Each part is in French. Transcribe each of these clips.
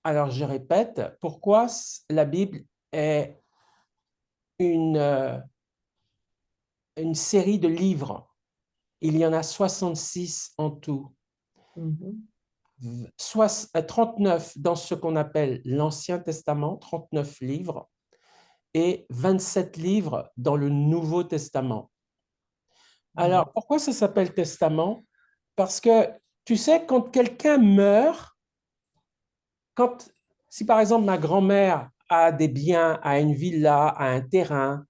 Alors, je répète, pourquoi la Bible est une, euh, une série de livres? Il y en a 66 en tout. Mhm. 39 dans ce qu'on appelle l'Ancien Testament, 39 livres, et 27 livres dans le Nouveau Testament. Mhm. Alors, pourquoi ça s'appelle testament? Parce que, tu sais, quand quelqu'un meurt, si par exemple ma grand-mère a des biens, a une villa, a un terrain,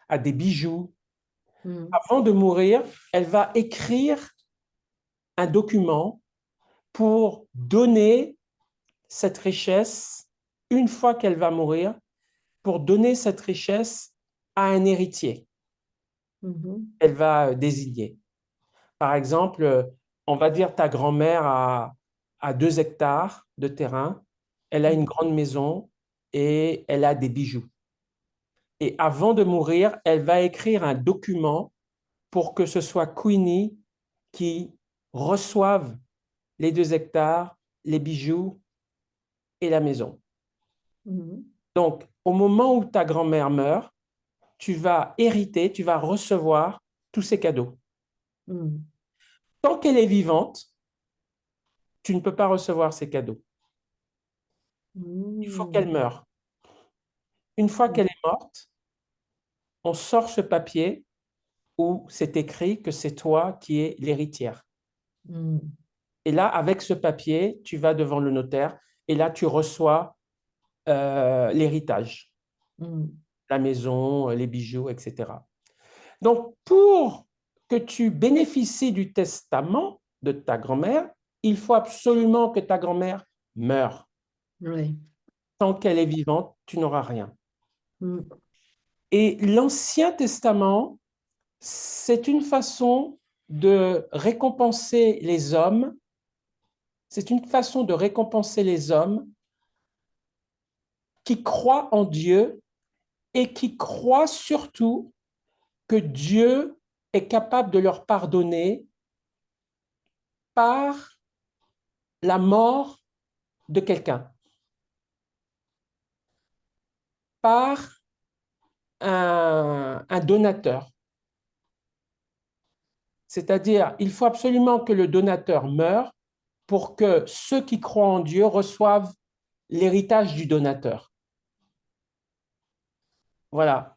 a des bijoux, Mhm. avant de mourir, elle va écrire un document pour donner cette richesse, une fois qu'elle va mourir, pour donner cette richesse à un héritier. Mhm. Elle va désigner. Par exemple, on va dire ta grand-mère a 2 hectares de terrain, elle a une Mhm. grande maison et elle a des bijoux. Et avant de mourir, elle va écrire un document pour que ce soit Queenie qui reçoive les 2 hectares, les bijoux et la maison. Mhm. Donc, au moment où ta grand-mère meurt, tu vas hériter, tu vas recevoir tous ces cadeaux. Mhm. Tant qu'elle est vivante, tu ne peux pas recevoir ces cadeaux. Il faut qu'elle Mhm. meure. Une fois qu'elle est morte, on sort ce papier où c'est écrit que c'est toi qui es l'héritière. Mhm. Et là, avec ce papier, tu vas devant le notaire et là, tu reçois l'héritage, Mhm. la maison, les bijoux, etc. Donc, pour que tu bénéficies du testament de ta grand-mère, il faut absolument que ta grand-mère meure. Oui. Tant qu'elle est vivante, tu n'auras rien. Mhm. Et l'Ancien Testament, c'est une façon de récompenser les hommes. C'est une façon de récompenser les hommes qui croient en Dieu et qui croient surtout que Dieu est capable de leur pardonner par la mort de quelqu'un, par un donateur. C'est-à-dire, il faut absolument que le donateur meure pour que ceux qui croient en Dieu reçoivent l'héritage du donateur. Voilà.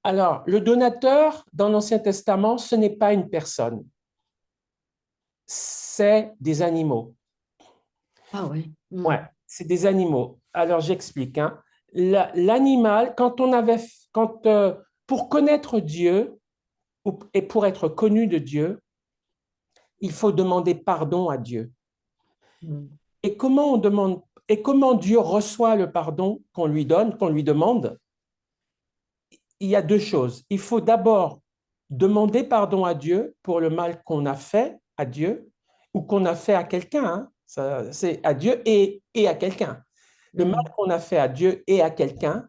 Alors, le donateur dans l'Ancien Testament, ce n'est pas une personne, c'est des animaux. Ah oui. Ouais, Mhm. c'est des animaux. Alors, j'explique, hein. L'animal, pour connaître Dieu et pour être connu de Dieu, il faut demander pardon à Dieu. Mhm. Et comment Dieu reçoit le pardon qu'on lui donne, qu'on lui demande? Il y a 2 choses. Il faut d'abord demander pardon à Dieu pour le mal qu'on a fait à Dieu ou qu'on a fait à quelqu'un, hein. C'est à Dieu et à quelqu'un. Le mal Mhm. qu'on a fait à Dieu et à quelqu'un,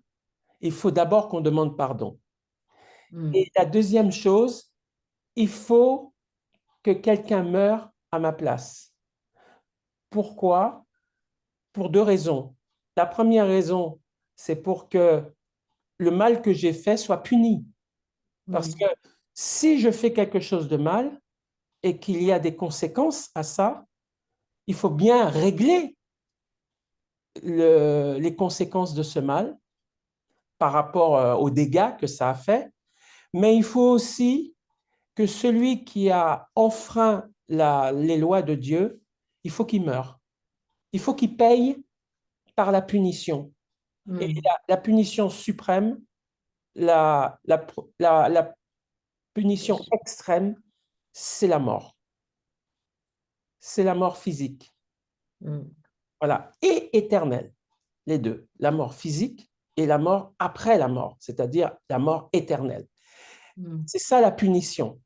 il faut d'abord qu'on demande pardon. Et Mhm. la deuxième chose, il faut que quelqu'un meure à ma place. Pourquoi? Pour 2 raisons. La première raison, c'est pour que le mal que j'ai fait soit puni. Parce que Mhm. si je fais quelque chose de mal et qu'il y a des conséquences à ça, il faut bien régler les conséquences de ce mal par rapport aux dégâts que ça a fait. Mais il faut aussi que celui qui a enfreint les lois de Dieu, il faut qu'il meure. Il faut qu'il paye par la punition. Et Mhm. la punition suprême, la punition extrême, c'est la mort. C'est la mort physique. Mhm. Voilà. Et éternelle, les deux. La mort physique et la mort après la mort, c'est-à-dire la mort éternelle. Mhm. C'est ça la punition.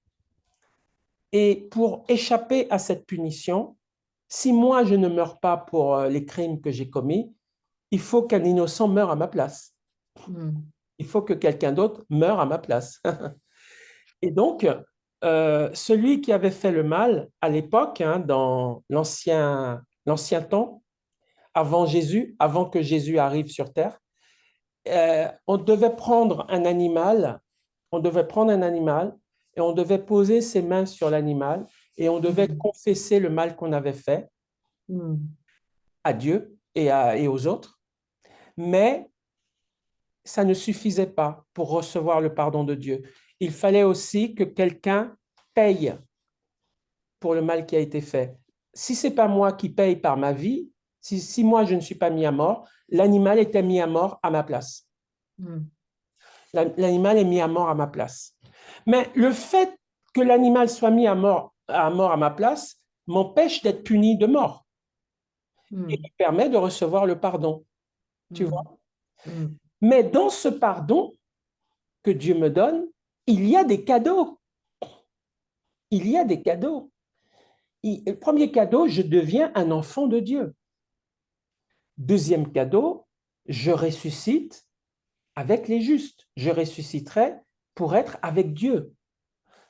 Et pour échapper à cette punition, si moi je ne meurs pas pour les crimes que j'ai commis, il faut qu'un innocent meure à ma place. Mhm. Il faut que quelqu'un d'autre meure à ma place. Et donc, celui qui avait fait le mal à l'époque, hein, dans l'ancien temps, avant Jésus, avant que Jésus arrive sur terre. On devait prendre un animal, et on devait poser ses mains sur l'animal et on devait Mm. confesser le mal qu'on avait fait Mm. à Dieu et aux autres. Mais ça ne suffisait pas pour recevoir le pardon de Dieu. Il fallait aussi que quelqu'un paye pour le mal qui a été fait. Si ce n'est pas moi qui paye par ma vie, si moi je ne suis pas mis à mort, l'animal était mis à mort à ma place. Mm. L'animal est mis à mort à ma place. Mais le fait que l'animal soit mis à ma place m'empêche d'être puni de mort et Mm. me permet de recevoir le pardon. Tu Mm. vois? Mm. Mais dans ce pardon que Dieu me donne, il y a des cadeaux. Il y a des cadeaux. Le premier cadeau, je deviens un enfant de Dieu. Deuxième cadeau, je ressuscite avec les justes. Je ressusciterai pour être avec Dieu.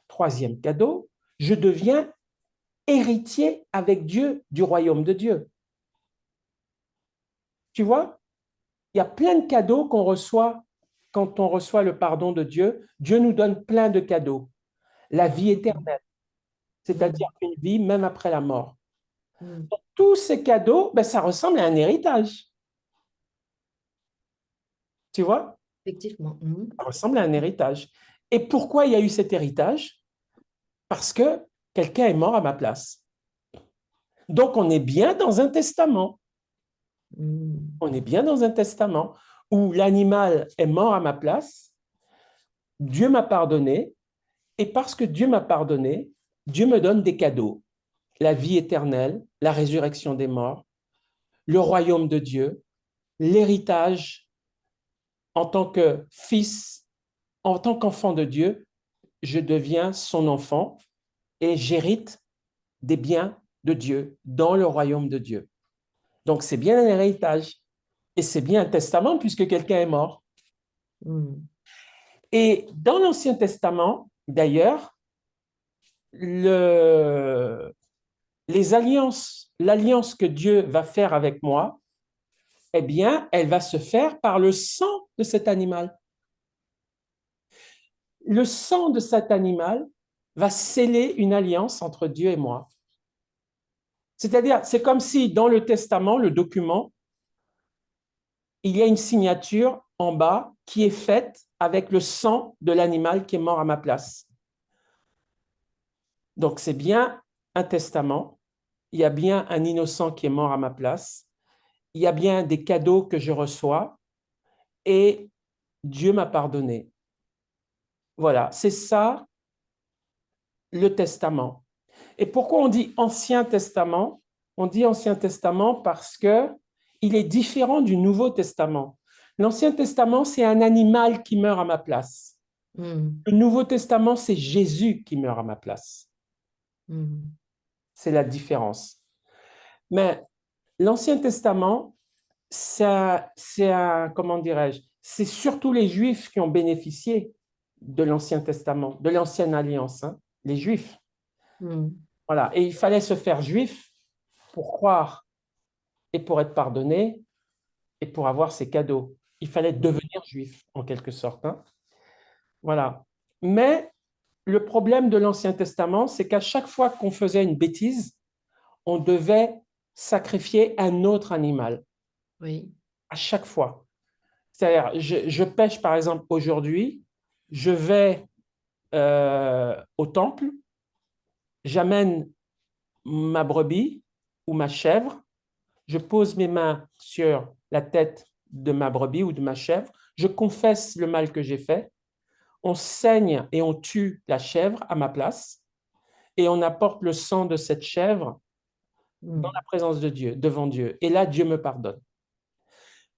Troisième cadeau, je deviens héritier avec Dieu du royaume de Dieu. Tu vois, il y a plein de cadeaux qu'on reçoit quand on reçoit le pardon de Dieu. Dieu nous donne plein de cadeaux. La vie éternelle, c'est-à-dire Mm. une vie même après la mort. Mm. Tous ces cadeaux, ben, ça ressemble à un héritage. Tu vois, Effectivement. Mm. ça ressemble à un héritage. Et pourquoi il y a eu cet héritage? Parce que quelqu'un est mort à ma place. Donc, on est bien dans un testament. Mm. On est bien dans un testament où l'animal est mort à ma place, Dieu m'a pardonné, et parce que Dieu m'a pardonné, Dieu me donne des cadeaux. La vie éternelle, la résurrection des morts, le royaume de Dieu, l'héritage en tant que fils, en tant qu'enfant de Dieu, je deviens son enfant et j'hérite des biens de Dieu dans le royaume de Dieu. Donc c'est bien un héritage et c'est bien un testament puisque quelqu'un est mort. Mm. Et dans l'Ancien Testament, d'ailleurs, l'alliance que Dieu va faire avec moi, eh bien, elle va se faire par le sang de cet animal. Le sang de cet animal va sceller une alliance entre Dieu et moi. C'est-à-dire, c'est comme si dans le testament, le document, il y a une signature en bas qui est faite avec le sang de l'animal qui est mort à ma place. Donc, c'est bien un testament. Il y a bien un innocent qui est mort à ma place. Il y a bien des cadeaux que je reçois et Dieu m'a pardonné. Voilà, c'est ça le testament. Et pourquoi on dit Ancien Testament? On dit Ancien Testament parce que il est différent du Nouveau Testament. L'Ancien Testament, c'est un animal qui meurt à ma place. Mm. Le Nouveau Testament, c'est Jésus qui meurt à ma place. Mm. C'est la différence. Mais l'Ancien Testament, comment dirais-je, c'est surtout les Juifs qui ont bénéficié de l'Ancien Testament, de l'Ancienne Alliance, hein, les Juifs. Mm. Voilà. Et il fallait se faire juif pour croire et pour être pardonné et pour avoir ses cadeaux. Il fallait devenir juif, en quelque sorte, hein. Voilà. Mais le problème de l'Ancien Testament, c'est qu'à chaque fois qu'on faisait une bêtise, on devait sacrifier un autre animal. Oui. À chaque fois. C'est-à-dire, je pêche par exemple aujourd'hui, je vais au temple, j'amène ma brebis ou ma chèvre, je pose mes mains sur la tête de ma brebis ou de ma chèvre, je confesse le mal que j'ai fait, on saigne et on tue la chèvre à ma place et on apporte le sang de cette chèvre dans Mm. la présence de Dieu, devant Dieu. Et là, Dieu me pardonne.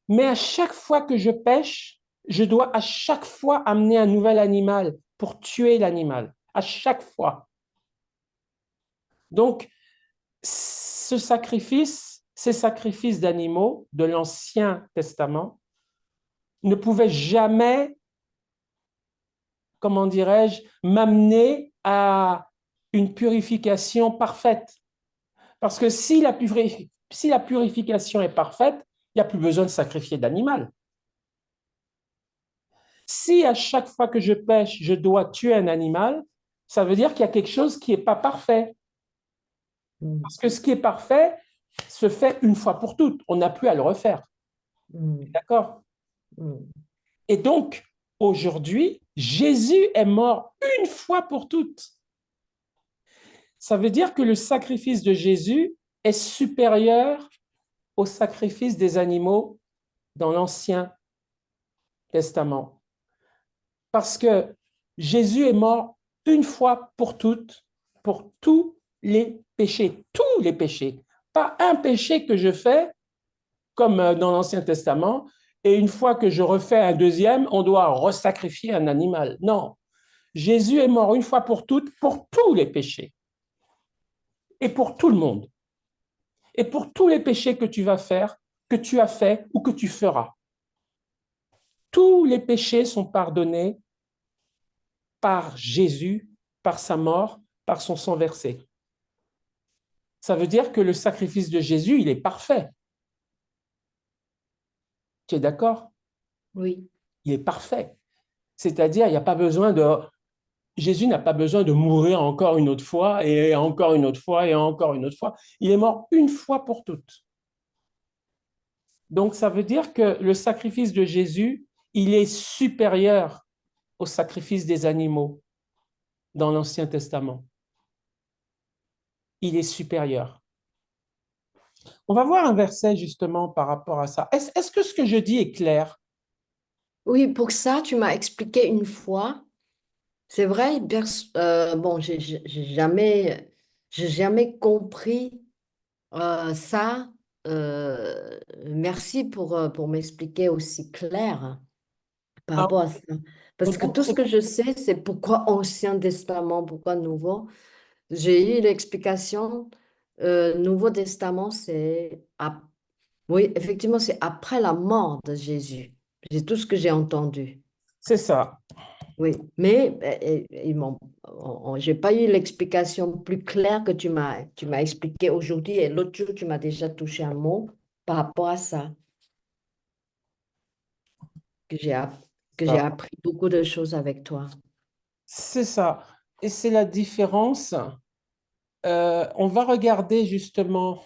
Mais à chaque fois que je pêche, je dois à chaque fois amener un nouvel animal pour tuer l'animal. À chaque fois. Donc, ces sacrifices d'animaux de l'Ancien Testament ne pouvaient jamais, comment dirais-je, m'amener à une purification parfaite. Parce que si la purification est parfaite, il n'y a plus besoin de sacrifier d'animal. Si à chaque fois que je pêche, je dois tuer un animal, ça veut dire qu'il y a quelque chose qui n'est pas parfait. mm, Parce que ce qui est parfait se fait une fois pour toutes. On n'a plus à le refaire. mm, D'accord? mm. Et donc, aujourd'hui, Jésus est mort une fois pour toutes. Ça veut dire que le sacrifice de Jésus est supérieur au sacrifice des animaux dans l'Ancien Testament. Parce que Jésus est mort une fois pour toutes, pour tous les péchés, tous les péchés. Pas un péché que je fais, comme dans l'Ancien Testament, et une fois que je refais un deuxième, on doit resacrifier un animal. Non, Jésus est mort une fois pour toutes, pour tous les péchés, et pour tout le monde, et pour tous les péchés que tu vas faire, que tu as fait ou que tu feras. Tous les péchés sont pardonnés par Jésus, par sa mort, par son sang versé. Ça veut dire que le sacrifice de Jésus, il est parfait. Tu es d'accord? Oui, Il est parfait. C'est-à-dire, il n'y a pas besoin de... Jésus n'a pas besoin de mourir encore une autre fois et encore une autre fois et encore une autre fois. Il est mort une fois pour toutes. Donc, ça veut dire que le sacrifice de Jésus, il est supérieur au sacrifice des animaux dans l'Ancien Testament. Il est supérieur. On va voir un verset justement par rapport à ça. Est-ce que ce que je dis est clair? oui, pour ça, tu m'as expliqué une fois. C'est vrai, bon, j'ai jamais compris ça. Merci pour m'expliquer aussi clair par Ah, rapport à ça. Parce que tout ce donc, que je sais, c'est pourquoi Ancien Testament, pourquoi Nouveau. J'ai eu l'explication. Nouveau Testament, oui, effectivement, c'est après la mort de Jésus. C'est tout ce que j'ai entendu. c'est ça. Oui, mais j'ai pas eu l'explication plus claire que tu m'as expliqué aujourd'hui. Et l'autre jour, tu m'as déjà touché un mot par rapport à ça, que j'ai app- que j'ai Ça. appris beaucoup de choses avec toi. C'est ça. Et c'est la différence. On va regarder justement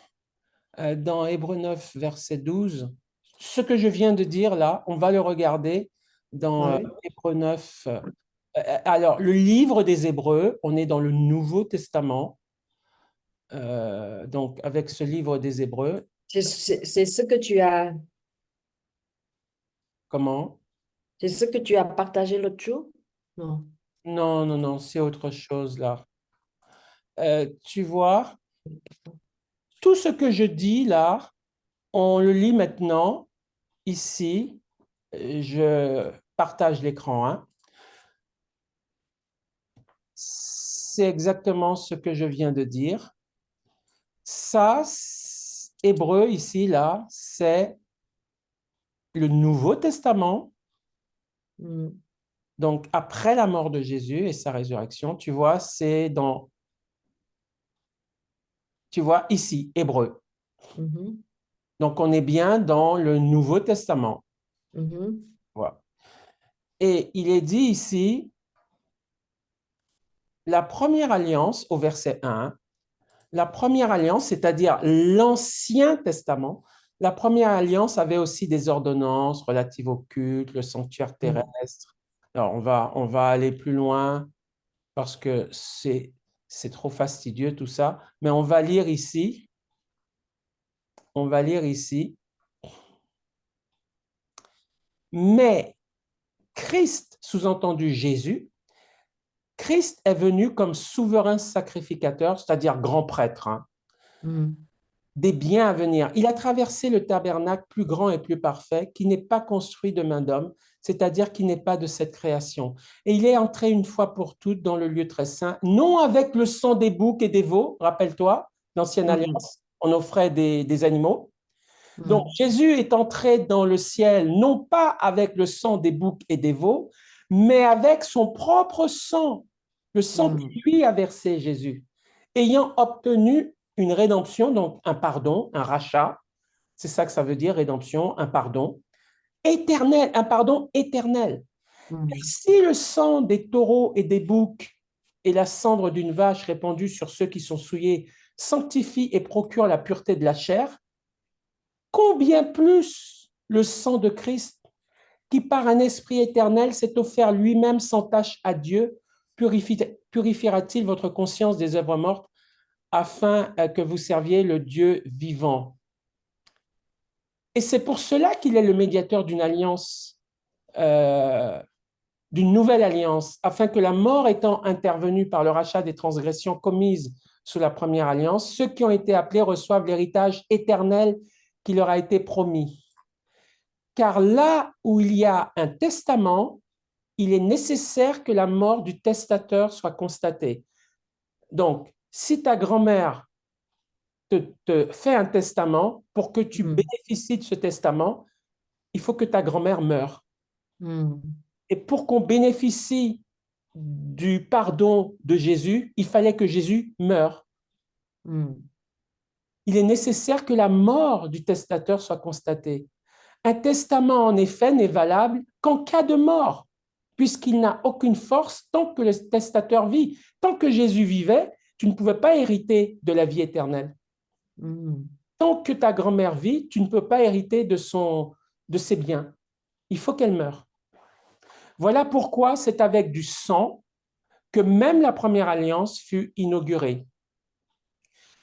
dans Hébreux 9, verset 12. Ce que je viens de dire là, on va le regarder dans Oui. Hébreux 9. Alors, le livre des Hébreux, on est dans le Nouveau Testament. Donc, avec ce livre des Hébreux, C'est ce que tu as, comment? c'est ce que tu as partagé l'autre jour? Non. Non, non, non, c'est autre chose là. Tu vois, tout ce que je dis là, on le lit maintenant ici. Je partage l'écran, hein. C'est exactement ce que je viens de dire. Ça, hébreu ici, là, c'est le Nouveau Testament. Mm, Donc, après la mort de Jésus et sa résurrection, tu vois, tu vois, ici, hébreu. mhm, Donc, on est bien dans le Nouveau Testament. mhm, Voilà. Et il est dit ici, la première alliance, au verset 1, la première alliance, c'est-à-dire l'Ancien Testament, la première alliance avait aussi des ordonnances relatives au culte, le sanctuaire mm, terrestre. Alors, on va aller plus loin parce que c'est trop fastidieux tout ça, mais on va lire ici, mais Christ, sous-entendu Jésus, Christ est venu comme souverain sacrificateur, c'est-à-dire grand prêtre, hein, mm, des biens à venir. Il a traversé le tabernacle plus grand et plus parfait, qui n'est pas construit de main d'homme, c'est-à-dire qui n'est pas de cette création. Et il est entré une fois pour toutes dans le lieu très saint, non avec le sang des boucs et des veaux, rappelle-toi, l'ancienne mm, alliance, on offrait des animaux. Donc mm, Jésus est entré dans le ciel, non pas avec le sang des boucs et des veaux, mais avec son propre sang, le sang que mm, lui a versé Jésus, ayant obtenu une rédemption, donc un pardon, un rachat, c'est ça que ça veut dire, rédemption, un pardon éternel, un pardon éternel. mm, Si le sang des taureaux et des boucs et la cendre d'une vache répandue sur ceux qui sont souillés sanctifie et procure la pureté de la chair, combien plus le sang de Christ, qui par un esprit éternel s'est offert lui-même sans tâche à Dieu, purifiera-t-il votre conscience des œuvres mortes afin que vous serviez le Dieu vivant? Et c'est pour cela qu'il est le médiateur d'une alliance, d'une nouvelle alliance, afin que la mort étant intervenue par le rachat des transgressions commises sous la première alliance, ceux qui ont été appelés reçoivent l'héritage éternel qui leur a été promis. Car là où il y a un testament, il est nécessaire que la mort du testateur soit constatée. Donc, si ta grand-mère te fait un testament, pour que tu mm, bénéficies de ce testament, il faut que ta grand-mère meure. mm, Et pour qu'on bénéficie du pardon de Jésus, il fallait que Jésus meure. mm, Il est nécessaire que la mort du testateur soit constatée. Un testament, en effet, n'est valable qu'en cas de mort, puisqu'il n'a aucune force tant que le testateur vit. Tant que Jésus vivait, tu ne pouvais pas hériter de la vie éternelle. mm, Tant que ta grand-mère vit, tu ne peux pas hériter de ses biens. Il faut qu'elle meure. Voilà pourquoi c'est avec du sang que même la première alliance fut inaugurée.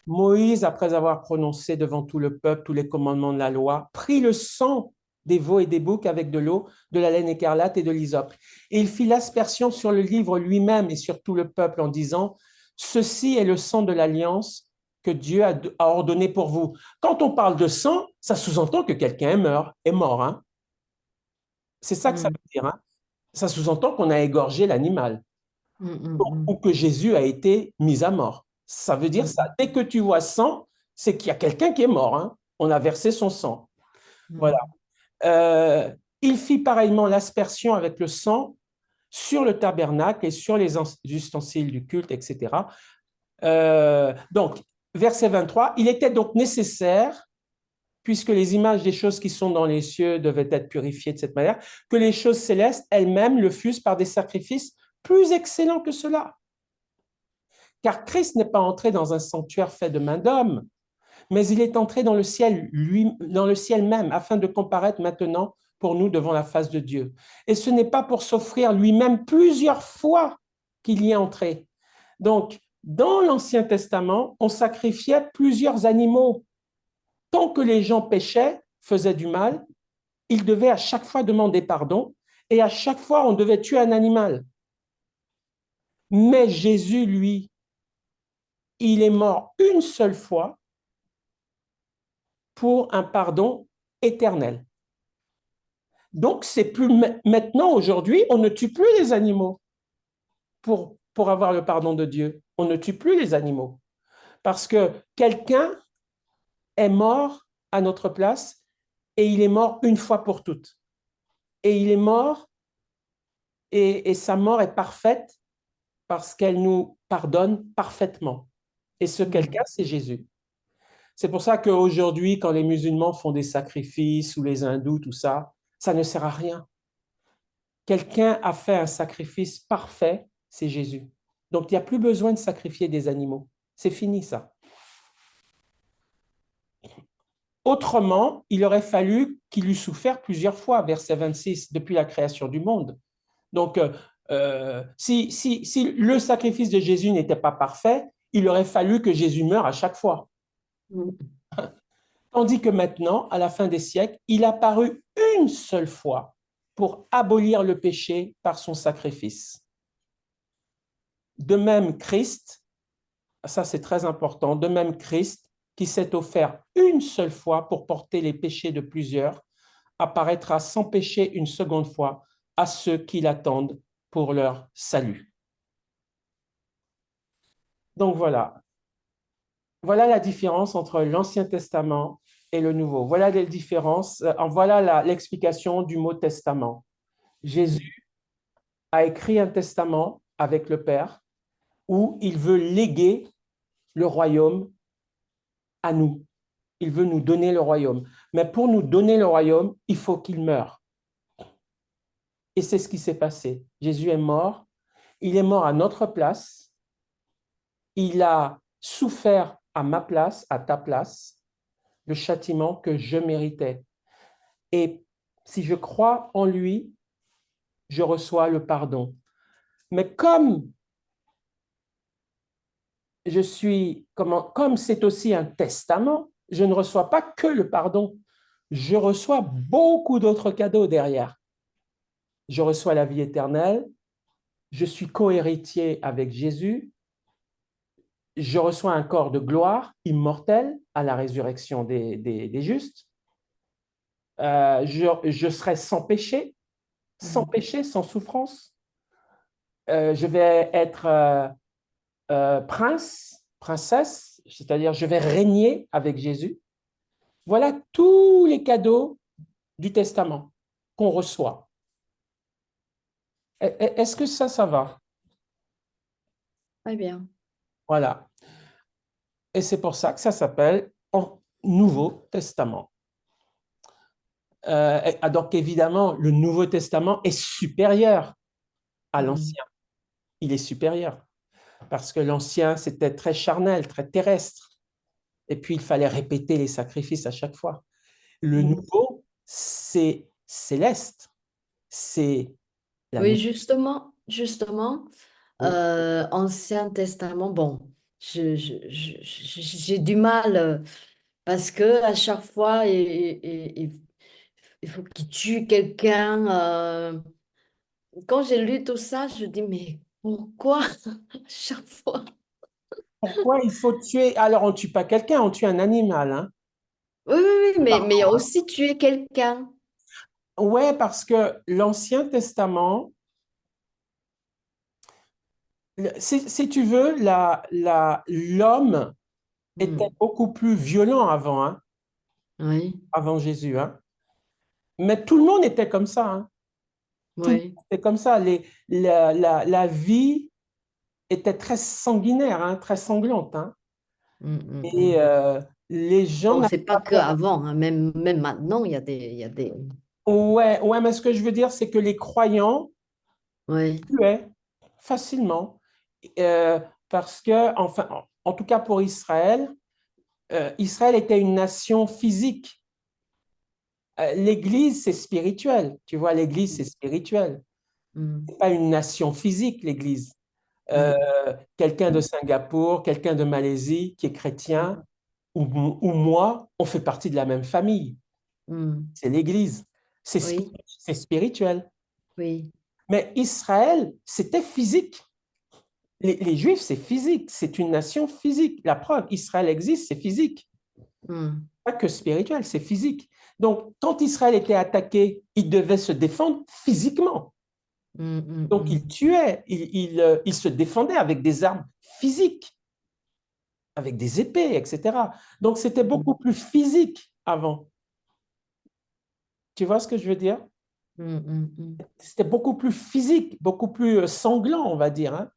Moïse, après avoir prononcé devant tout le peuple tous les commandements de la loi, prit le sang des veaux et des boucs avec de l'eau, de la laine écarlate et de l'hysope. Et il fit l'aspersion sur le livre lui-même et sur tout le peuple en disant, ceci est le sang de l'alliance que Dieu a ordonné pour vous. Quand on parle de sang, ça sous-entend que quelqu'un est mort. Hein? C'est ça que ça mm, veut dire. Hein? Ça sous-entend qu'on a égorgé l'animal mm, mm, ou que Jésus a été mis à mort. Ça veut dire ça. mm, Dès que tu vois sang, c'est qu'il y a quelqu'un qui est mort. Hein. On a versé son sang. Voilà. mm, Il fit pareillement l'aspersion avec le sang sur le tabernacle et sur les ustensiles du culte, etc. Donc, verset 23, il était donc nécessaire, puisque les images des choses qui sont dans les cieux devaient être purifiées de cette manière, que les choses célestes elles-mêmes le fussent par des sacrifices plus excellents que cela. Car Christ n'est pas entré dans un sanctuaire fait de main d'homme, mais il est entré dans le ciel, dans le ciel même, afin de comparaître maintenant pour nous devant la face de Dieu. Et ce n'est pas pour s'offrir lui-même plusieurs fois qu'il y est entré. Donc, dans l'Ancien Testament, on sacrifiait plusieurs animaux. Tant que les gens péchaient, faisaient du mal, ils devaient à chaque fois demander pardon, et à chaque fois, on devait tuer un animal. Mais Jésus, lui, il est mort une seule fois pour un pardon éternel. Donc, c'est plus maintenant, aujourd'hui, on ne tue plus les animaux pour avoir le pardon de Dieu. On ne tue plus les animaux parce que quelqu'un est mort à notre place et il est mort une fois pour toutes. Et il est mort et sa mort est parfaite parce qu'elle nous pardonne parfaitement. Et ce mm, quelqu'un, c'est Jésus. C'est pour ça qu'aujourd'hui, quand les musulmans font des sacrifices ou les hindous, tout ça, ça ne sert à rien. Quelqu'un a fait un sacrifice parfait, c'est Jésus. Donc, il n'y a plus besoin de sacrifier des animaux. C'est fini ça. Autrement, il aurait fallu qu'il eût souffert plusieurs fois, verset 26, depuis la création du monde. Donc, si le sacrifice de Jésus n'était pas parfait, il aurait fallu que Jésus meure à chaque fois. mm, Tandis que maintenant, à la fin des siècles, il a paru une seule fois pour abolir le péché par son sacrifice. De même, Christ, ça c'est très important, de même Christ, qui s'est offert une seule fois pour porter les péchés de plusieurs, apparaîtra sans péché une seconde fois à ceux qui l'attendent pour leur salut. Donc voilà, voilà la différence entre l'Ancien Testament et le Nouveau. Voilà les différences, voilà l'explication du mot testament. mm, Jésus a écrit un testament avec le Père où il veut léguer le royaume à nous. Il veut nous donner le royaume. Mais pour nous donner le royaume, il faut qu'il meure. Et c'est ce qui s'est passé. Jésus est mort. Il est mort à notre place. Il a souffert à ma place, à ta place, le châtiment que je méritais. Et si je crois en lui, je reçois le pardon. Mais comme c'est aussi un testament, je ne reçois pas que le pardon. Je reçois beaucoup d'autres cadeaux derrière. Je reçois la vie éternelle. Je suis co-héritier avec Jésus. Je reçois un corps de gloire immortel à la résurrection des justes. Je serai sans Mhm. péché, sans souffrance. Je vais être prince, princesse, c'est-à-dire je vais régner avec Jésus. Voilà tous les cadeaux du testament qu'on reçoit. Est-ce que ça va? Très bien. Voilà. Et c'est pour ça que ça s'appelle Nouveau Testament. Donc évidemment, le Nouveau Testament est supérieur à Mhm. l'Ancien. Il est supérieur parce que l'Ancien, c'était très charnel, très terrestre. Et puis, il fallait répéter les sacrifices à chaque fois. Le Mhm. Nouveau, c'est céleste. C'est la Oui, nouvelle. justement, Oui. Ancien Testament, bon, j'ai du mal parce que à chaque fois, il faut qu'il tue quelqu'un. Quand j'ai lu tout ça, je dis, mais pourquoi à chaque fois? Pourquoi il faut tuer? Alors, on ne tue pas quelqu'un, on tue un animal. Hein. Oui, oui, oui, mais il y a aussi tuer quelqu'un. Ouais, parce que l'Ancien Testament, si tu veux, l'homme était Hmm. beaucoup plus violent avant, hein, Oui, avant Jésus. Hein. Mais tout le monde était comme ça. Hein. Tout le monde oui. était comme ça. La vie était très sanguinaire, hein, très sanglante. Hein. Hmm, hmm, Et hmm. les gens Bon, n'avaient c'est pas pas que peur. avant, hein, même maintenant, il y a des... Ouais, ouais, mais ce que je veux dire, c'est que les croyants Oui. tuaient facilement. Euh, Parce que, enfin, en tout cas pour Israël, Israël était une nation physique. L'Église, c'est spirituel. Tu vois, l'Église, c'est spirituel. Hmm, C'est pas une nation physique, l'Église. Euh, hmm, Quelqu'un de Singapour, quelqu'un de Malaisie qui est chrétien, hmm, ou moi, on fait partie de la même famille. hmm. C'est l'Église. Oui, C'est spirituel. oui. Mais Israël, c'était physique. Les Juifs, c'est physique. C'est une nation physique. La preuve, Israël existe, c'est physique. Hmm, Pas que spirituel, c'est physique. Donc, quand Israël était attaqué, il devait se défendre physiquement. hmm, hmm, Donc, il hmm, tuait, il se défendait avec des armes physiques, avec des épées, etc. Donc, c'était hmm, beaucoup plus physique avant. Tu vois ce que je veux dire? hmm, hmm, hmm. C'était beaucoup plus physique, beaucoup plus sanglant, on va dire. Hein.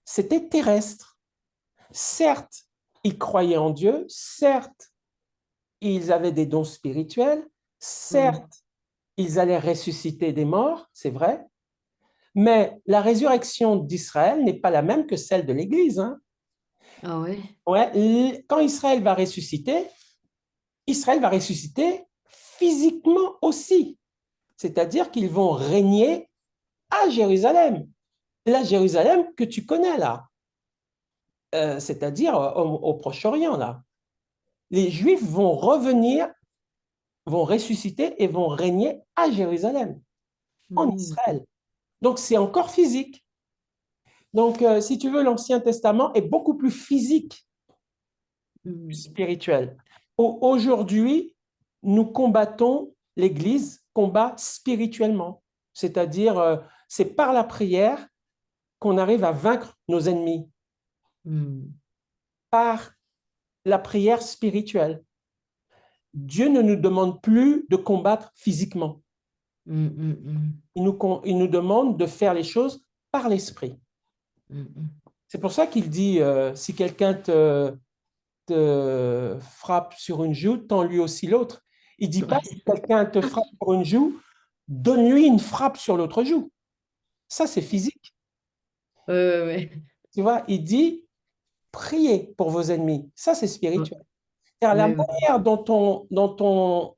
C'était terrestre. Certes, ils croyaient en Dieu, certes, ils avaient des dons spirituels, Hmm. certes, ils allaient ressusciter des morts, c'est vrai, mais la résurrection d'Israël n'est pas la même que celle de l'Église. Hein. Ah oui. Ouais, quand Israël va ressusciter physiquement aussi, c'est-à-dire qu'ils vont régner à Jérusalem, la Jérusalem que tu connais là, c'est-à-dire au Proche-Orient là. Les Juifs vont revenir, vont ressusciter et vont régner à Jérusalem, en Hmm, Israël. Donc c'est encore physique. Donc si tu veux, l'Ancien Testament est beaucoup plus physique, plus hmm, spirituel. Aujourd'hui, nous combattons, l'Église combat spirituellement, c'est-à-dire c'est par la prière qu'on arrive à vaincre nos ennemis, hmm, par la prière spirituelle. Dieu ne nous demande plus de combattre physiquement. hmm, hmm, hmm, Il nous demande de faire les choses par l'esprit. hmm, hmm. C'est pour ça qu'il dit, si quelqu'un te frappe sur une joue, tends lui aussi l'autre. Il dit pas, si quelqu'un te frappe sur une joue, donne-lui une frappe sur l'autre joue. Ça, c'est physique. Ouais. Tu vois, il dit, priez pour vos ennemis. Ça, c'est Ouais. spirituel. C'est-à-dire la Ouais, ouais. manière dont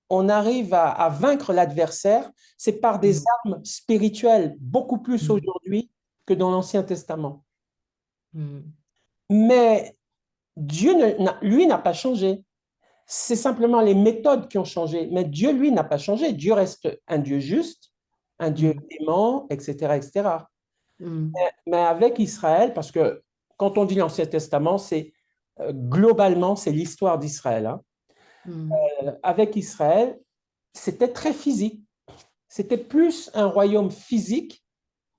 on arrive à vaincre l'adversaire, c'est par des Mm, armes spirituelles, beaucoup plus mm, aujourd'hui que dans l'Ancien Testament. mm, Mais Dieu, lui, n'a pas changé. C'est simplement les méthodes qui ont changé. Mais Dieu, lui, n'a pas changé. Dieu reste un Dieu juste, un Dieu mm, aimant, etc., etc. mm, Mais avec Israël, parce que quand on dit l'Ancien Testament, c'est globalement, c'est l'histoire d'Israël, hein. mm, Avec Israël, c'était très physique. C'était plus un royaume physique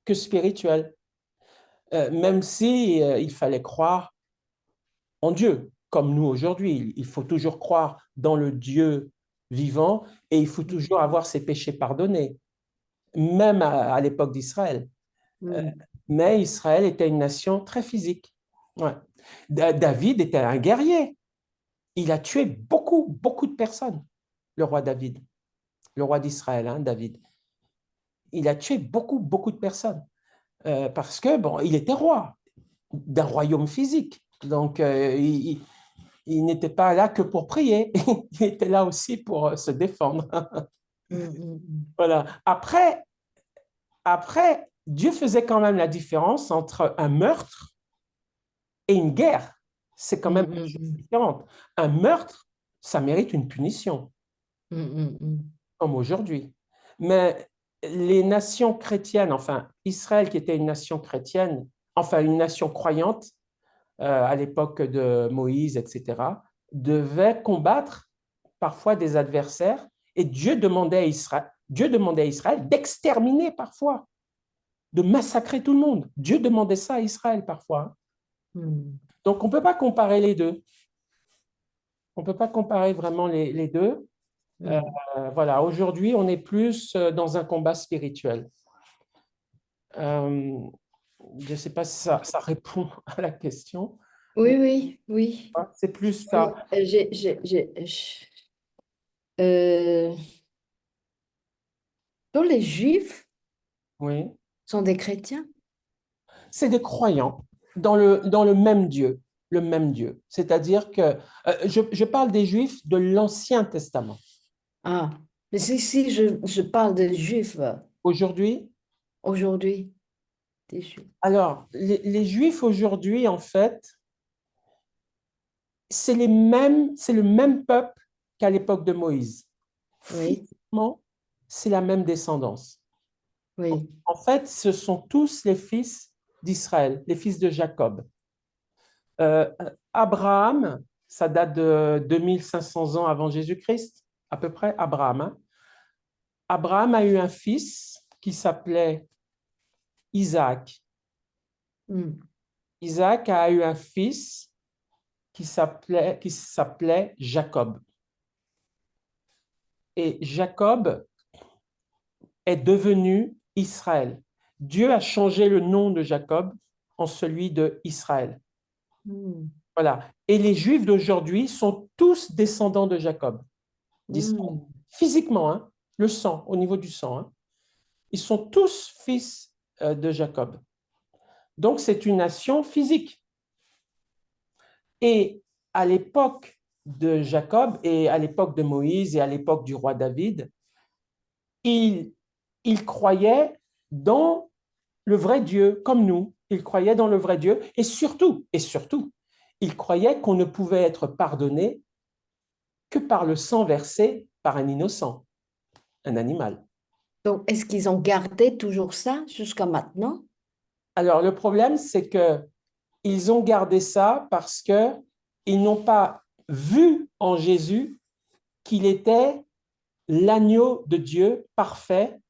que spirituel, même si il fallait croire en Dieu, comme nous aujourd'hui. Il faut toujours croire dans le Dieu vivant et il faut mm, toujours avoir ses péchés pardonnés, même à l'époque d'Israël. Euh, mm, mais Israël était une nation très physique. Ouais. David était un guerrier. Il a tué beaucoup, beaucoup de personnes, le roi David, le roi d'Israël, hein, David. Il a tué beaucoup, beaucoup de personnes parce que, bon, il était roi d'un royaume physique. Donc, il n'était pas là que pour prier, il était là aussi pour se défendre. mm, mm, Voilà. Après, Dieu faisait quand même la différence entre un meurtre et une guerre. C'est quand mm, même mm, deux mm, choses mm, différentes. Un meurtre, ça mérite une punition, mm, mm, mm. comme aujourd'hui. Mais les nations chrétiennes, enfin Israël qui était une nation chrétienne, enfin une nation croyante à l'époque de Moïse, etc., devait combattre parfois des adversaires et Dieu demandait à Israël d'exterminer parfois, de massacrer tout le monde. Dieu demandait ça à Israël parfois. Mm, Donc on ne peut pas comparer les deux. On ne peut pas comparer vraiment les deux. Euh, mm. voilà, aujourd'hui, on est plus dans un combat spirituel. Euh, je ne sais pas si ça répond à la question. Oui, oui, oui. C'est plus ça. Alors, euh, donc les Juifs Oui. sont des chrétiens? C'est des croyants dans le même Dieu, le même Dieu. C'est-à-dire que je parle des Juifs de l'Ancien Testament. Ah, mais si je parle de Juifs Aujourd'hui, aujourd'hui, des Juifs. alors, les Juifs aujourd'hui, en fait, c'est le même peuple qu'à l'époque de Moïse. Oui, Physiquement, c'est la même descendance. oui. En fait, ce sont tous les fils d'Israël, les fils de Jacob. Euh, Abraham, ça date de 2500 ans avant Jésus-Christ, à peu près, Abraham, hein. Abraham a eu un fils qui s'appelait Isaac. Mm, Isaac a eu un fils qui s'appelait Jacob. Et Jacob est devenu Israël. Dieu a changé le nom de Jacob en celui de Israël. mm, Voilà. Et les Juifs d'aujourd'hui sont tous descendants de Jacob, d'Israël. mm, Physiquement, hein, le sang, au niveau du sang, hein. Ils sont tous fils de Jacob. Donc, c'est une nation physique. Et à l'époque de Jacob et à l'époque de Moïse et à l'époque du roi David, ils croyaient dans le vrai Dieu, comme nous. Ils croyaient dans le vrai Dieu et surtout, ils croyaient qu'on ne pouvait être pardonné que par le sang versé par un innocent, un animal. Donc, est-ce qu'ils ont gardé toujours ça jusqu'à maintenant? Alors, le problème, c'est que ils ont gardé ça parce que ils n'ont pas vu en Jésus qu'il était l'agneau de Dieu parfait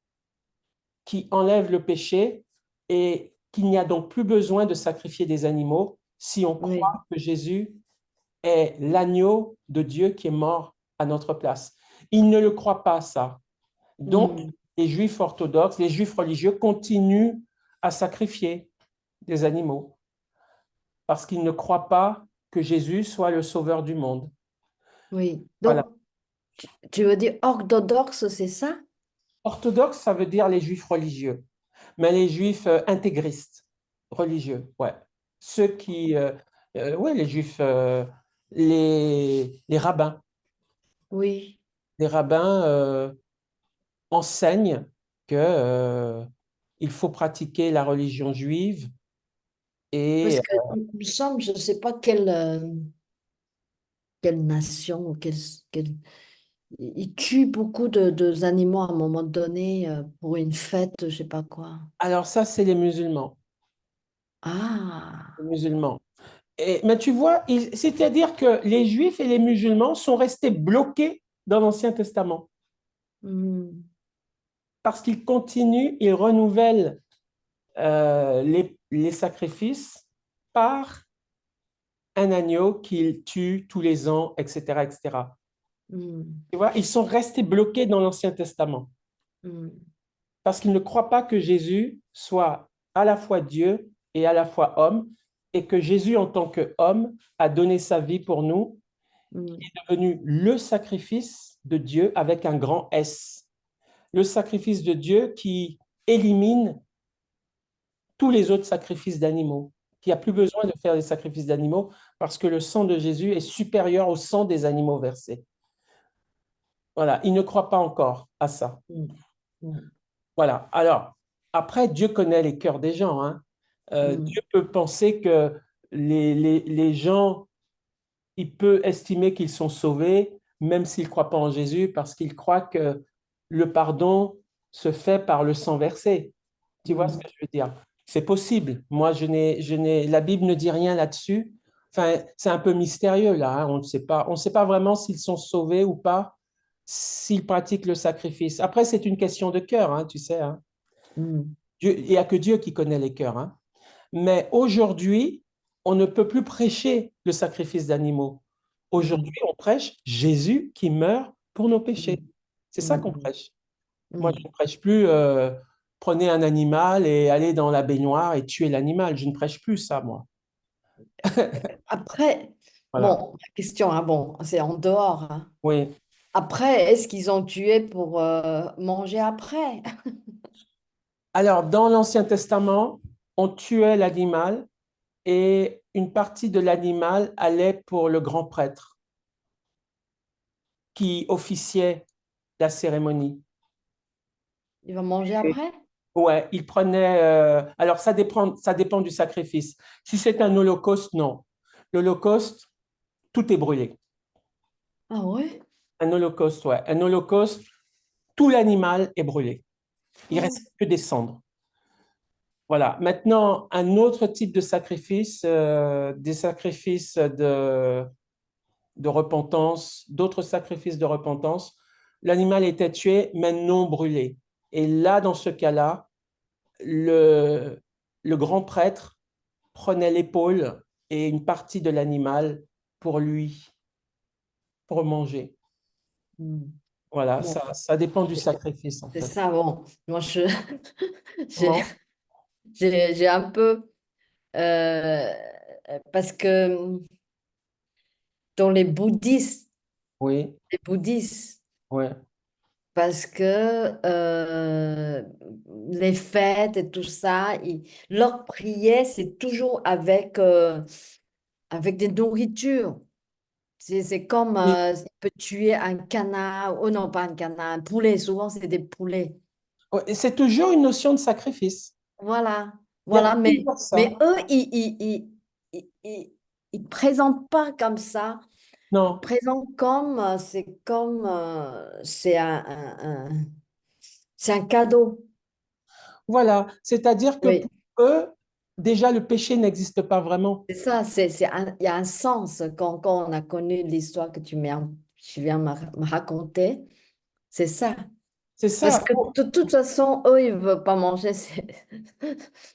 qui enlève le péché et qu'il n'y a donc plus besoin de sacrifier des animaux si on Oui. croit que Jésus est l'agneau de Dieu qui est mort à notre place. Ils ne le croient pas, ça. Donc, Mm, les Juifs orthodoxes, les Juifs religieux continuent à sacrifier des animaux. parce qu'ils ne croient pas que Jésus soit le sauveur du monde. Oui. Voilà. Donc, tu veux dire orthodoxe, c'est ça? Orthodoxe, ça veut dire les juifs religieux, mais les juifs intégristes religieux, ouais. Ceux qui, ouais, les juifs, les rabbins. Oui. Les rabbins enseignent que, il faut pratiquer la religion juive Parce et que nous sommes, je ne sais pas quelle nation, ils tuent beaucoup de animaux à un moment donné pour une fête, je ne sais pas quoi. alors ça, c'est les musulmans. Ah, Les musulmans. Mais tu vois, c'est-à-dire que les juifs et les musulmans sont restés bloqués dans l'Ancien Testament hmm, parce qu'ils continuent, ils renouvellent les sacrifices par un agneau qu'ils tuent tous les ans, etc., etc. hmm, Tu vois, ils sont restés bloqués dans l'Ancien Testament hmm, parce qu'ils ne croient pas que Jésus soit à la fois Dieu et à la fois homme, et que Jésus, en tant qu'homme, a donné sa vie pour nous, hmm, devenu le sacrifice de Dieu avec un grand S. Le sacrifice de Dieu qui élimine tous les autres sacrifices d'animaux, qui a plus besoin de faire des sacrifices d'animaux parce que le sang de Jésus est supérieur au sang des animaux versés. Voilà, ils ne croient pas encore à ça. hmm, hmm, Voilà. Alors, après, Dieu connaît les cœurs des gens, hein. hmm, Dieu peut penser que les gens, il peut estimer qu'ils sont sauvés, même s'ils ne croient pas en Jésus, parce qu'ils croient que le pardon se fait par le sang versé. Tu vois ce hmm, que je veux dire? C'est possible. Moi, la Bible ne dit rien là-dessus. Enfin, c'est un peu mystérieux là, hein. On ne sait pas vraiment s'ils sont sauvés ou pas, s'ils pratiquent le sacrifice. Après, c'est une question de cœur, hein, tu sais, hein. hmm, Il n'y a que Dieu qui connaît les cœurs, hein. Mais aujourd'hui, on ne peut plus prêcher le sacrifice d'animaux. hmm, Aujourd'hui, on prêche Jésus qui meurt pour nos hmm, péchés. C'est ça qu'on hmm, prêche. Moi, je hmm. ne prêche plus prenez un animal et allez dans la baignoire et tuez l'animal. Je ne prêche plus ça, moi. Après, Voilà. bon, la question, hein, bon, c'est en dehors, hein. Oui. Après, est-ce qu'ils ont tué pour manger après? Alors, dans l'Ancien Testament, on tuait l'animal et une partie de l'animal allait pour le grand prêtre qui officiait la cérémonie. Ils vont manger après? Ouais, il prenait. Alors, ça dépend du sacrifice. Si c'est un holocauste, non. L'holocauste, tout est brûlé. Ah ouais? Un holocauste, ouais. Un holocauste, tout l'animal est brûlé. Il Oh. reste que des cendres. Voilà. Maintenant, un autre type de sacrifice, des sacrifices de repentance, d'autres sacrifices de repentance, l'animal était tué, mais non brûlé. Et là, dans ce cas-là, le, le grand prêtre prenait l'épaule et une partie de l'animal pour lui, pour manger. Hmm. Voilà, Bon, ça dépend du sacrifice en c'est fait. ça, bon. Moi, j'ai, Comment? j'ai un peu... euh, parce que dans Oui, les bouddhistes, oui. parce que les fêtes et tout ça, leur prière, c'est toujours avec des nourritures. C'est comme Oui. il peut tuer un canard, oh non, pas un canard, un poulet, souvent c'est des poulets. Ouais, et c'est toujours une notion de sacrifice. Voilà, Il y a voilà, toujours mais ça. eux, ils présentent pas comme ça. Ils Non, présentent comme, c'est c'est un cadeau. voilà. C'est-à-dire que Oui, pour eux, déjà, le péché n'existe pas vraiment. c'est ça, il y a un sens quand on a connu l'histoire que tu viens me raconter, c'est ça. C'est Parce ça. que de toute façon, eux, ils ne veulent pas manger,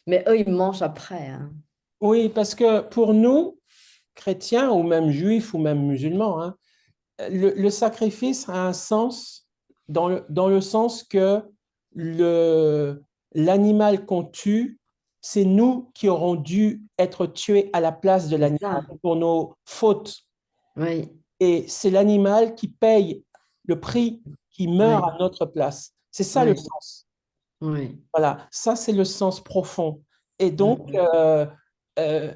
mais eux, ils mangent après, hein. Oui, parce que pour nous, chrétiens ou même juifs ou même musulmans, hein, le sacrifice a un sens dans le sens que le, l'animal qu'on tue c'est nous qui aurons dû être tués à la place de C'est l'animal ça. pour nos fautes. Oui, Et c'est l'animal qui paye le prix, qui meurt oui, à notre place. C'est ça le oui, sens. oui. Voilà, ça c'est le sens profond. Et donc, Mhm. euh,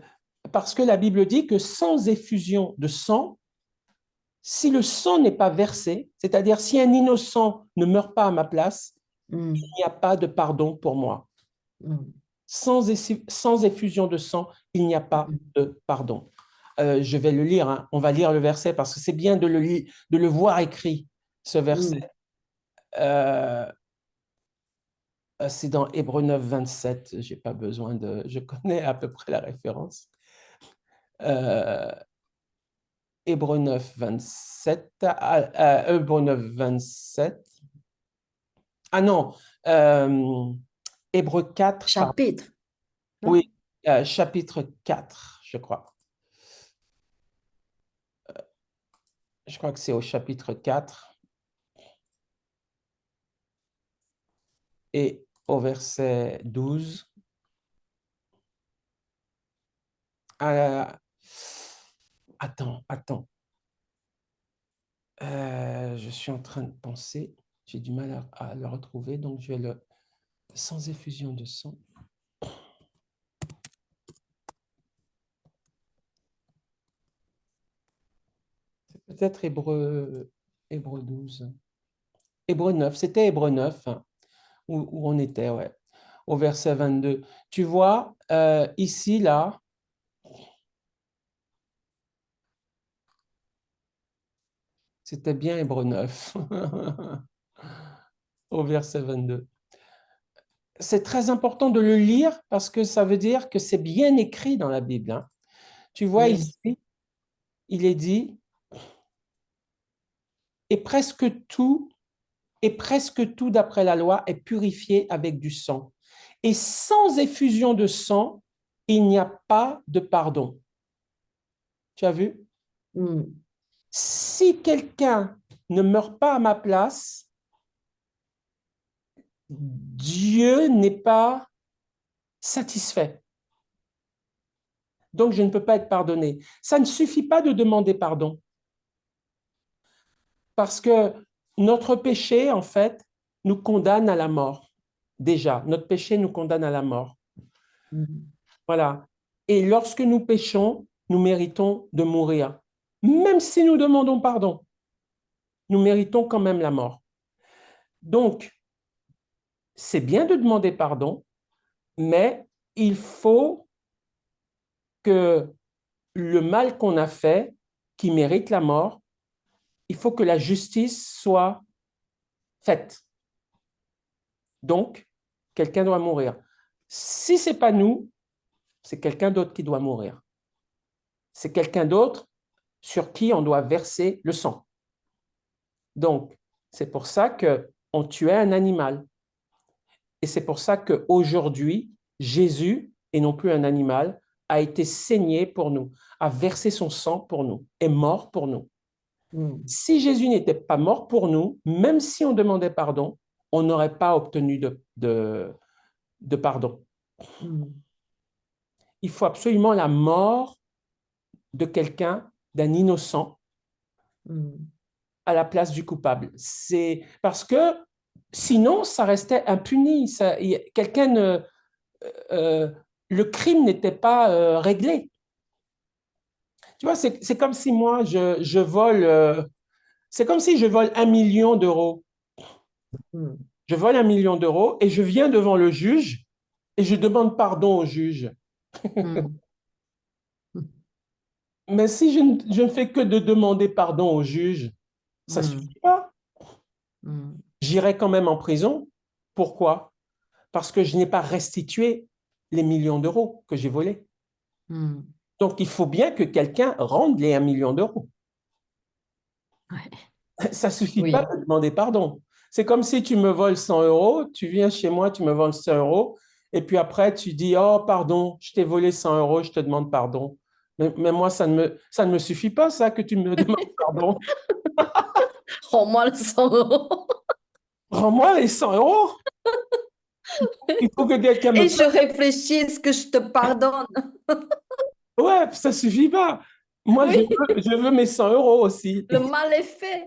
parce que la Bible dit que sans effusion de sang, si le sang n'est pas versé, c'est-à-dire si un innocent ne meurt pas à ma place, il Mm, n'y a pas de pardon pour moi. mm, Sans effusion de sang, il n'y a pas mm. de pardon. Je vais le lire, hein. On va lire le verset parce que c'est bien de le voir écrit, ce verset. Mm. Euh, c'est dans Hébreux 9, 27. J'ai pas besoin de. Je connais à peu près la référence. Euh, Hébreux 9, 27. Hébreux 9, 27. Ah non, euh, Hébreux 4, pardon. Chapitre, non? Oui, chapitre 4, je crois. Je crois que c'est au chapitre 4 et au verset 12. Euh, attends. Je suis en train de penser. J'ai du mal à le retrouver, donc je vais le. Sans effusion de sang. C'est peut-être Hébreux 12. Hébreux 9, c'était Hébreux 9, hein, où on était, ouais, au verset 22. Tu vois, ici, là, c'était bien Hébreux 9, au verset 22. C'est très important de le lire parce que ça veut dire que c'est bien écrit dans la Bible, hein. Tu vois Oui. ici, il est dit, et presque tout, et presque tout d'après la loi est purifié avec du sang. Et sans effusion de sang, il n'y a pas de pardon. Tu as vu? Mm, Si quelqu'un ne meurt pas à ma place, Dieu n'est pas satisfait. Donc, je ne peux pas être pardonné. Ça ne suffit pas de demander pardon. Parce que notre péché, en fait, nous condamne à la mort. Déjà, notre péché nous condamne à la mort. mm, Voilà. Et lorsque nous péchons, nous méritons de mourir. Même si nous demandons pardon, nous méritons quand même la mort. Donc, c'est bien de demander pardon, mais il faut que le mal qu'on a fait, qui mérite la mort, il faut que la justice soit faite. Donc, quelqu'un doit mourir. Si ce n'est pas nous, c'est quelqu'un d'autre qui doit mourir. C'est quelqu'un d'autre sur qui on doit verser le sang. Donc, c'est pour ça qu'on tuait un animal. Et c'est pour ça qu'aujourd'hui, Jésus, et non plus un animal, a été saigné pour nous, a versé son sang pour nous, est mort pour nous. mm, Si Jésus n'était pas mort pour nous, même si on demandait pardon, on n'aurait pas obtenu de pardon. mm, Il faut absolument la mort de quelqu'un, d'un innocent, mm, à la place du coupable. C'est parce que sinon, ça restait impuni. Quelqu'un euh, le crime n'était pas réglé. Tu vois, c'est comme si moi, je vole, c'est comme si je vole 1 million d'euros. mm, Je vole 1 million d'euros et je viens devant le juge et je demande pardon au juge. mm, Mais si je ne fais que de demander pardon au juge, ça ne mm, suffit pas. mm, J'irai quand même en prison. Pourquoi? Parce que je n'ai pas restitué les millions d'euros que j'ai volés. mm. Donc, il faut bien que quelqu'un rende les 1 million d'euros. Ouais. Ça ne suffit pas Oui. de demander pardon. C'est comme si tu me voles 100 euros, tu viens chez moi, tu me voles 100 euros, et puis après, tu dis, oh, pardon, je t'ai volé 100 euros, je te demande pardon. Mais moi, ça ne me suffit pas, ça, que tu me demandes pardon. Rends-moi le 100 euros. Rends-moi les 100 euros. Il faut que quelqu'un me Et je paye. réfléchis, est-ce que je te pardonne? Ouais, ça suffit pas. Moi, Oui, je veux mes 100 euros aussi. le mal est fait.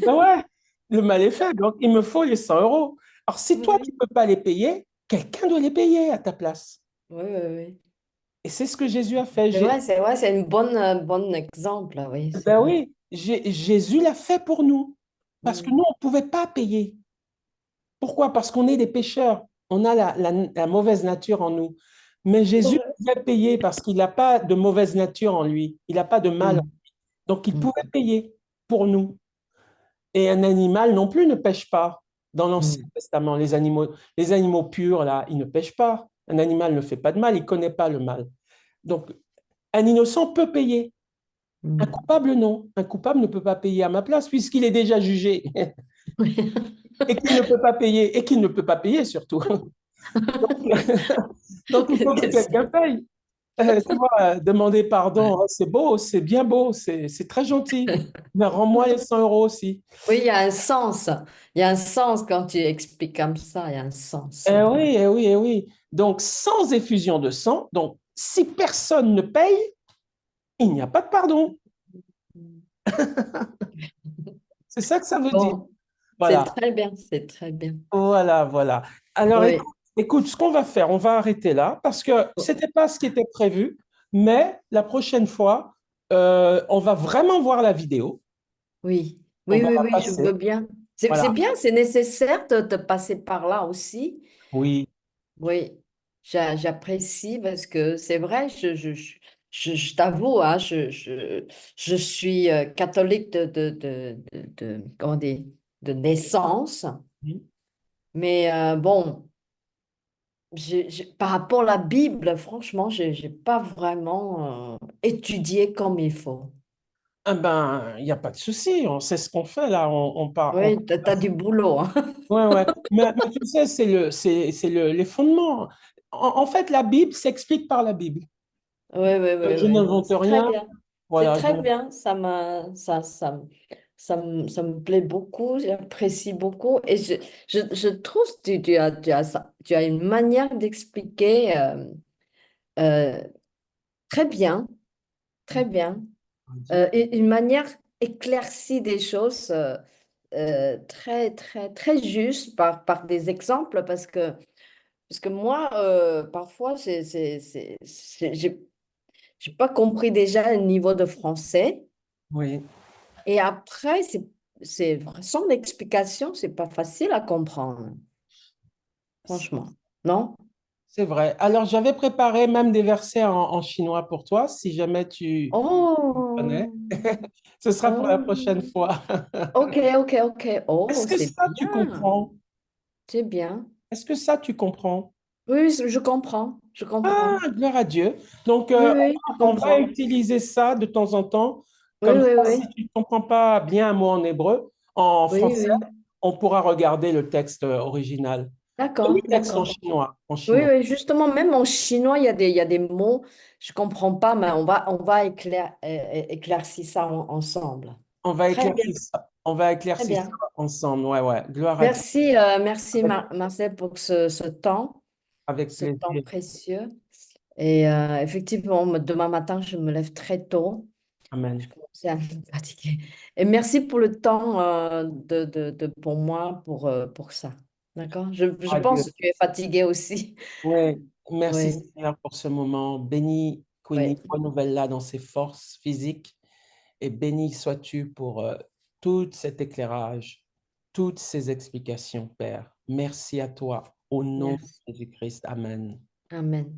Ben ouais, le mal est fait, donc il me faut les 100 euros. Alors, si toi, tu Oui, ne peux pas les payer, quelqu'un doit les payer à ta place. oui, oui, oui. Et c'est ce que Jésus a fait. C'est vrai, c'est une bonne, bon exemple, oui, c'est Ben vrai. oui, Jésus l'a fait pour nous. Parce que Mm, nous, on ne pouvait pas payer. Pourquoi? Parce qu'on est des pécheurs. On a la mauvaise nature en nous. Mais Jésus pouvait payer parce qu'il n'a pas de mauvaise nature en lui. Il n'a pas de mal. mm, Donc, il mm, pouvait payer pour nous. Et un animal non plus ne pêche pas. Dans l'Ancien mm, Testament, les animaux purs, là, ils ne pêchent pas. Un animal ne fait pas de mal, il ne connaît pas le mal. Donc, un innocent peut payer. Un mm. coupable, non. Un coupable ne peut pas payer à ma place puisqu'il est déjà jugé et qu'il ne peut pas payer, et qu'il ne peut pas payer surtout. Donc, il faut que quelqu'un paye. Tu vois, demander pardon, Ouais. oh, c'est beau, c'est bien beau, c'est très gentil. Mais rends-moi les 100 euros aussi. Oui, il y a un sens. Il y a un sens quand tu expliques comme ça, il y a un sens. Eh oui, eh oui, eh oui. Donc, sans effusion de sang, donc si personne ne paye, il n'y a pas de pardon. C'est ça que ça veut dire. Bon, c'est Voilà, très bien, c'est très bien. voilà, voilà. Alors, Oui, écoute, ce qu'on va faire, on va arrêter là parce que ce n'était pas ce qui était prévu, mais la prochaine fois, on va vraiment voir la vidéo. oui, On oui, va oui, la oui, je veux passer. bien. C'est Voilà. bien, c'est nécessaire de passer par là aussi. Oui, Oui, j'apprécie parce que c'est vrai, je t'avoue, hein, je suis catholique comment dire, de naissance, oui. mais bon, par rapport à la Bible, franchement, j'ai pas vraiment étudié comme il faut. Ah ben, il n'y a pas de souci, on sait ce qu'on fait là, on part. Oui, t'as du boulot, hein. Ouais, ouais. Mais tu sais, les fondements. En fait, la Bible s'explique par la Bible. Oui, oui, oui, Je oui. n'invente C'est très rien. bien. C'est Voilà. très Donc, bien. Ça me plaît beaucoup. J'apprécie beaucoup. Et je trouve que tu as une manière d'expliquer euh, très bien, très bien. Une manière éclaircie des choses très, très, très juste par des exemples parce que moi, parfois, j'ai pas compris déjà le niveau de français. oui, Et après, sans explication, c'est pas facile à comprendre, franchement. Non? c'est vrai. Alors, j'avais préparé même des versets en chinois pour toi, si jamais tu connais. Oh, Ce sera pour la prochaine oh, fois. ok, ok, ok. Oh, Est-ce que c'est ça, tu bien, comprends? c'est bien. Est-ce que ça, tu comprends? Oui, oui, je comprends, je Ah, comprends. gloire à Dieu. Donc, Oui, oui, je on va comprends. utiliser ça de temps en temps. Oui, Comme oui, ça, si oui, tu ne comprends pas bien un mot en hébreu, en oui, français, oui. on pourra regarder le texte original. Et le D'accord, texte en d'accord. chinois. En Oui, chinois. oui, justement, même en chinois, il y a des mots, je comprends pas, mais on va éclaircir ça ensemble. Très bien, On va très éclaircir ça bien. ensemble. Ouais, ouais. Gloire à Dieu. Merci, merci Avec, Marcel pour avec ce temps plaisir. précieux. Et effectivement, demain matin, je me lève très tôt. Je Amen. commence à me fatiguer. Et merci pour le temps pour moi pour ça. D'accord? Je À Dieu. pense que tu es fatigué aussi. Oui. Merci Oui, Seigneur pour ce moment. Béni Queenie, oui. renouvelle-la dans ses forces physiques. Et béni sois-tu pour tout cet éclairage, toutes ces explications, Père. Merci à toi, au nom de Merci. Jésus-Christ. Amen. Amen.